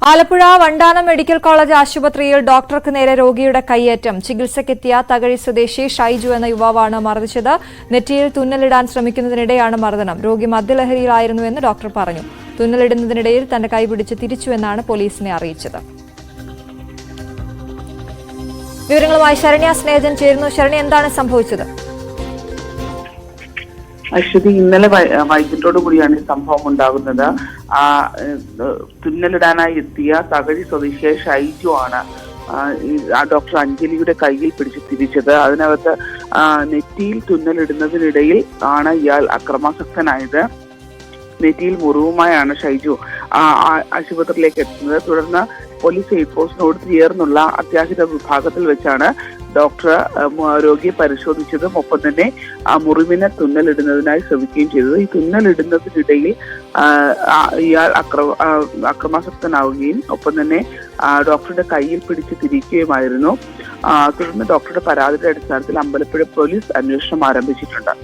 Alappuzha Vandanam medical college ആശുപത്രിയിൽ ഡോക്ടർക്ക് നേരെ രോഗിയുടെ കയ്യേറ്റം. ചികിത്സയ്ക്കെത്തിയ തകഴി സ്വദേശി ഷൈജു എന്ന യുവാവാണ് മർദ്ദിച്ചത്. നെറ്റിയിൽ തുന്നലിടാൻ ശ്രമിക്കുന്നതിനിടെയാണ് മർദ്ദനം. രോഗി മദ്യലഹരിയിലായിരുന്നുവെന്ന് ഡോക്ടർ പറഞ്ഞു. തുന്നലിടുന്നതിനിടയിൽ തന്റെ കൈപിടിച്ച് തിരിച്ചുവെന്നാണ് പോലീസിനെ അറിയിച്ചത്. വിവരങ്ങളുമായി ശരണ്യ സ്നേഹജൻ ചേരുന്നു. ശരണ്യ, എന്താണ് സംഭവിച്ചത്? അശ്വതി, ഇന്നലെ വൈകിട്ടോടു കൂടിയാണ് ഈ സംഭവം ഉണ്ടാകുന്നത്. തുന്നലിടാനായി എത്തിയ തകഴി സ്വദേശിയായ ഷൈജു ആണ് ഡോക്ടർ അഞ്ജലിയുടെ കയ്യിൽ പിടിച്ച് തിരിച്ചത്. അതിനകത്ത് നെറ്റിയിൽ തുന്നലിടുന്നതിനിടയിൽ ആണ് ഇയാൾ അക്രമാസക്തനായത്. നെറ്റിയിൽ മുറിവുമായാണ് ഷൈജു ആശുപത്രിയിലേക്ക് എത്തുന്നത്. തുടർന്ന് പോലീസ് എയ്ഡ് പോസ്റ്റിനോട് ചേർന്നുള്ള അത്യാഹിത വിഭാഗത്തിൽ വെച്ചാണ് ഡോക്ടർ രോഗിയെ പരിശോധിച്ചതും ഒപ്പം തന്നെ മുറിവിനെ തുന്നലിടുന്നതിനായി ശ്രമിക്കുകയും ചെയ്തത്. ഈ തുന്നലിടുന്നതിനിടയിൽ ഇയാൾ അക്രമാസക്തനാവുകയും ഒപ്പം തന്നെ ഡോക്ടറുടെ കയ്യിൽ പിടിച്ച് തിരിക്കുകയുമായിരുന്നു. തുടർന്ന് ഡോക്ടറുടെ പരാതിയുടെ അടിസ്ഥാനത്തിൽ അമ്പലപ്പുഴ പോലീസ് അന്വേഷണം ആരംഭിച്ചിട്ടുണ്ട്.